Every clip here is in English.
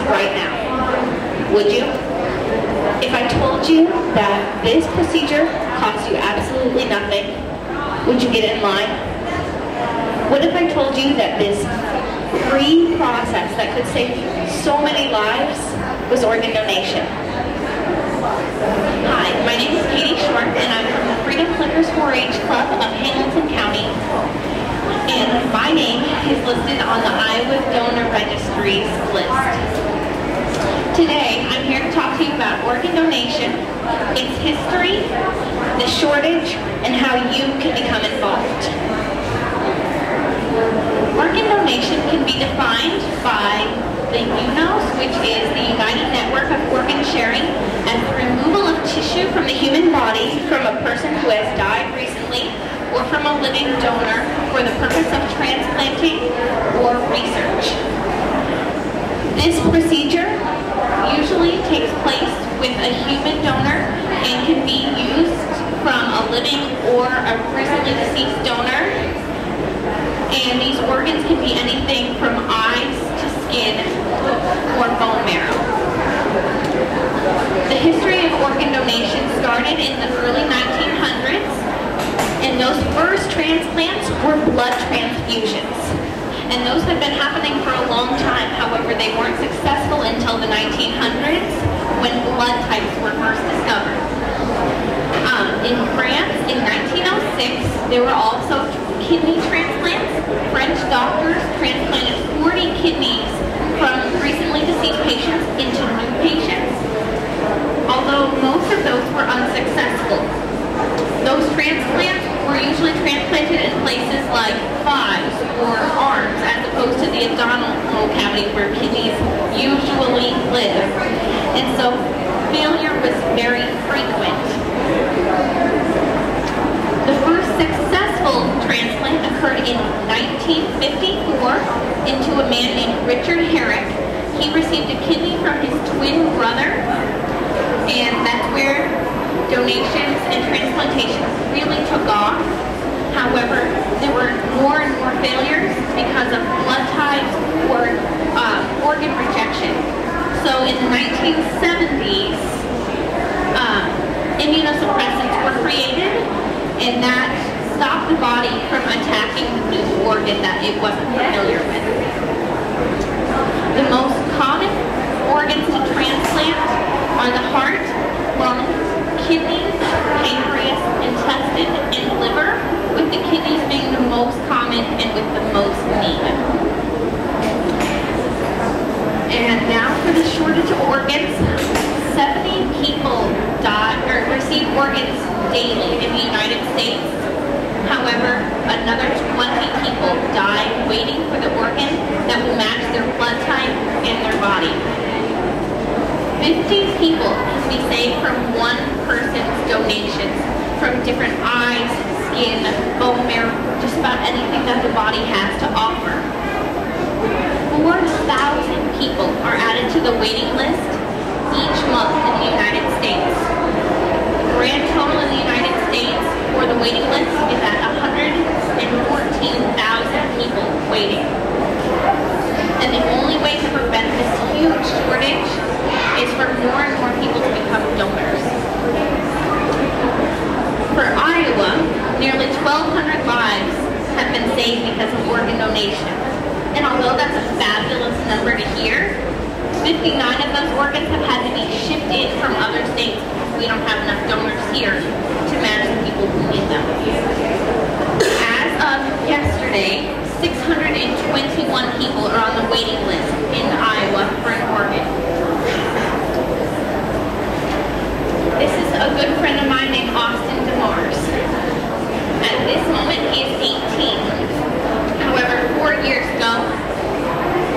right now? Would you? If I told you that this procedure costs you absolutely nothing, would you get in line? What if I told you that this free process that could save so many lives was organ donation? Hi, my name is Katie Short, and I'm from the Freedom Flickers 4-H Club of Hamilton County. And my name is listed on the Iowa Donor Registry's list. Today, I'm here to talk to you about organ donation, its history, the shortage, and how you can become involved. Organ donation can be defined by the UNOS, which is the United Network of Organ Sharing, as the removal of tissue from the human body from a person who has died recently or from a living donor for the purpose of transplanting or research. This procedure usually takes place with a human donor and can be used from a living or a recently deceased donor. And these organs can be anything from eyes to skin or bone marrow. The history of organ donation started in the early 1900s, and those first transplants were blood transfusions. And those had been happening for a long time. However, they weren't successful until the 1900s when blood types were first discovered. In France, in 1906, there were also kidney transplants. French doctors transplanted 40 kidneys from recently deceased patients into new patients, although most of those were unsuccessful. Those transplants were usually transplanted in places like thighs or arms, as opposed to the abdominal cavity where kidneys usually live. And so failure was very frequent. The first successful transplant occurred in 1954 into a man named Richard Herrick. He received a kidney from his twin brother, and that's where donations and transplantations really took off. However, there were more and more failures because of blood types or organ rejection. So in the 1970s, immunosuppressants were created, and that stopped the body from attacking the new organ that it wasn't familiar with. The most common organs to transplant are the heart, lung, kidneys, pancreas, intestine, and liver, with the kidneys being the most common and with the most need. And now for the shortage of organs. 70 people die or receive organs daily in the United States. However, another 20 people die waiting for the organ that will match their blood type and their body. 50 people can be saved from one person's donations, from different eyes, skin, bone marrow, just about anything that the body has to offer. 4,000 people are added to the waiting list each month in the United States. The grand total in the United States for the waiting list is at 114,000 people waiting. And the only way to prevent this huge shortage is for more and more people to become donors. For Iowa, nearly 1,200 lives have been saved because of organ donation. And although that's a fabulous number to hear, 59 of those organs have had to be shipped in from other states because we don't have enough donors here to match the people who need them. As of yesterday, 621 people are on the waiting list in Iowa for an organ. This is a good friend of mine named Austin DeMars. At this moment, he is 18. However, 4 years ago,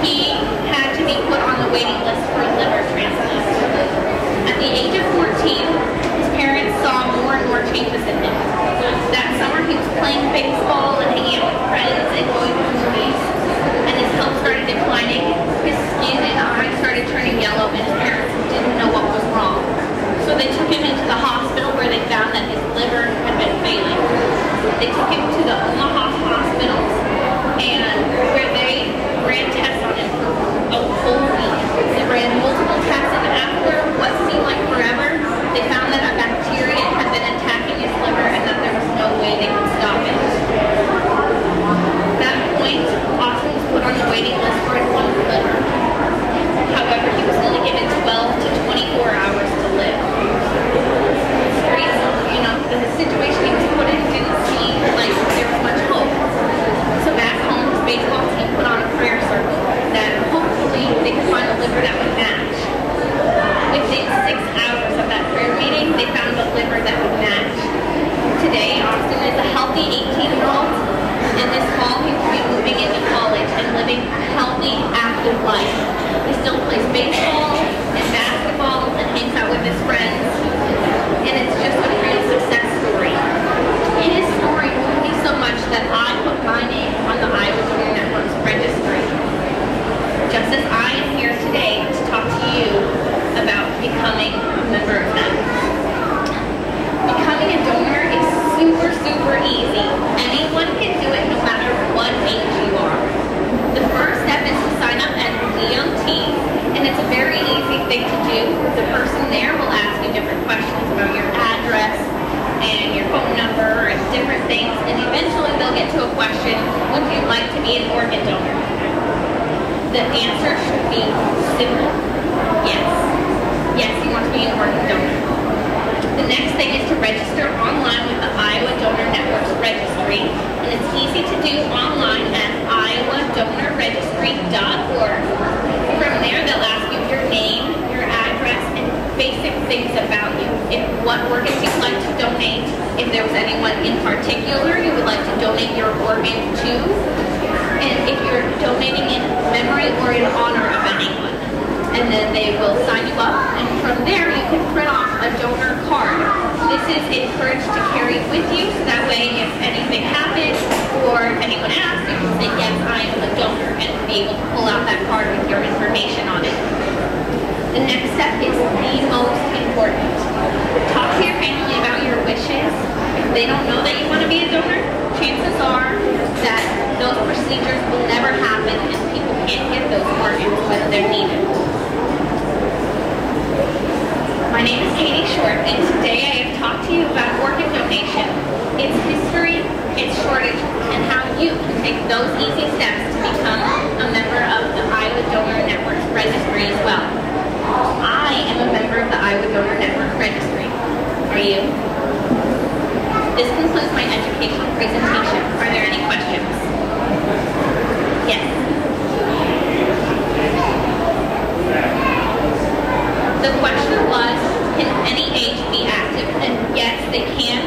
he had to be put on the waiting list for a liver transplant. At the age of 14, his parents saw more and is a healthy 18-year-old. In this fall, he will be moving into college and living a healthy, active life. He still plays baseball and basketball and hangs out with his friends. And it's just a real success story. His story moved me so much that I put my name on the Iowa Donor Network's registry. Just as I am here today to talk to you about becoming a member of them. Becoming a donor is super, super easy. Anyone can do it no matter what age you are. The first step is to sign up as a young teen, and it's a very easy thing to do. The person there will ask you different questions about your address and your phone number and different things, and eventually they'll get to a question, would you like to be an organ donor? The answer should be simple, yes. Yes, you want to be an organ donor. The next thing is to register online with the Iowa Donor Network's registry, and it's easy to do online at iowadonorregistry.org. From there, they'll ask you your name, your address, and basic things about you. What organs you'd like to donate, if there was anyone in particular you would like to donate your organ to, and if you're donating in memory or in honor of anyone. And then they will sign you up, and from there you can print off a donor card. This is encouraged to carry with you, so that way if anything happens or if anyone asks, you can say, yes, I am a donor, and be able to pull out that card with your information on it. The next step is the most important. Talk to your family about your wishes. If they don't know that you want to be a donor, chances are that those procedures will never happen and people can't get those organs when they're needed. My name is Katie Short, and today I have talked to you about organ donation, its history, its shortage, and how you can take those easy steps to become a member of the Iowa Donor Network's registry as well. I am a member of the Iowa Donor Network registry. Are you? This concludes my educational presentation. Are there any questions? Yes. The question was, can any age be active? And yes, they can.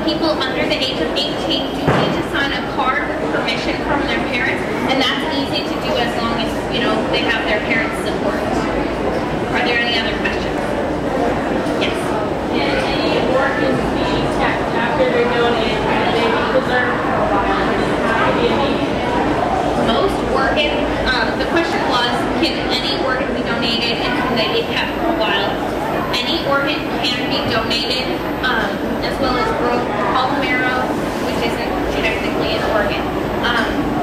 People under the age of 18 do need to sign a card with permission from their parents, and that's easy to do as long as, they have their parents' support. Are there any other questions? Yes. Can any organs be kept after they're donated? Can they be preserved for a while? Most organs, the question was, can any organ be donated and can they be kept for a while? Any organ can be donated, as well as bone marrow, which isn't technically an organ.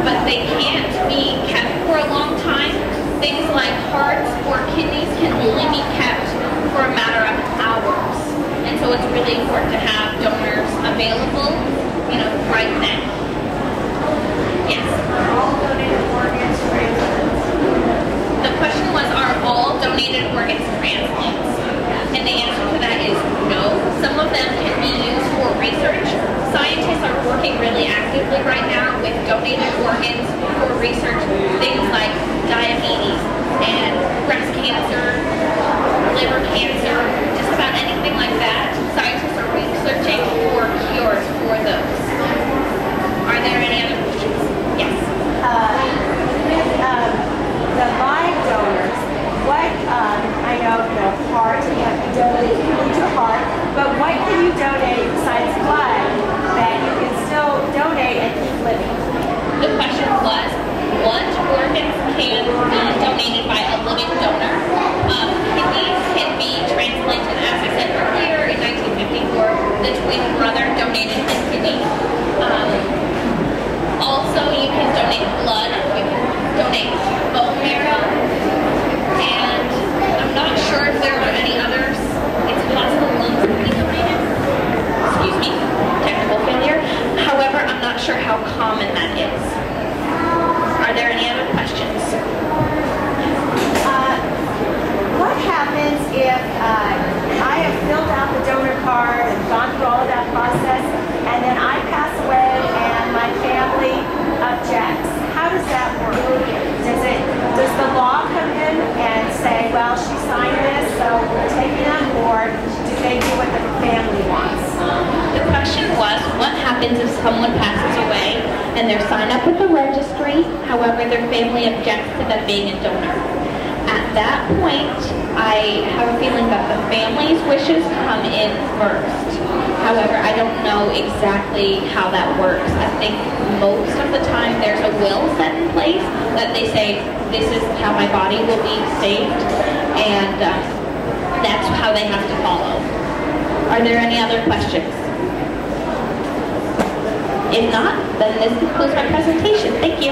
But they can't be kept for a long time. Things like hearts or kidneys can only be kept for a matter of hours. And so it's really important to have donors available, right then. Yes? Are all donated organs transplants? The question was, are all donated organs transplants? And the answer to that is no. Some of them can be used for research. Scientists are working really actively right now with donated organs for research, things like diabetes and breast cancer, liver cancer, just about anything like that. Scientists are researching for cures for those. Are there any other questions? Yes. The live donors, I know the heart, you have to donate your heart, but what can you donate besides blood that you can still donate and keep living? The question was, what organs can be donated by a living donor? Kidneys can be transplanted, as I said earlier, in 1954, the twin brother donated his kidney. Also, you can donate blood, you can donate bone marrow, and I'm not sure if there are any others. It's possible lungs can be donated. Excuse me, technical failure. However, I'm not sure how common that is. Are there any other questions? What happens if I have filled out the donor card and gone through all of that process, and then I pass away and my family objects? How does that work? Does the law come in and say, well, she signed this, so we're taking them, or do they do what the family wants? The question was, what happens happens if someone passes away and they're signed up with the registry, however their family objects to them being a donor. At that point, I have a feeling that the family's wishes come in first. However, I don't know exactly how that works. I think most of the time there's a will set in place that they say, this is how my body will be saved, and that's how they have to follow. Are there any other questions? If not, then this concludes my presentation. Thank you.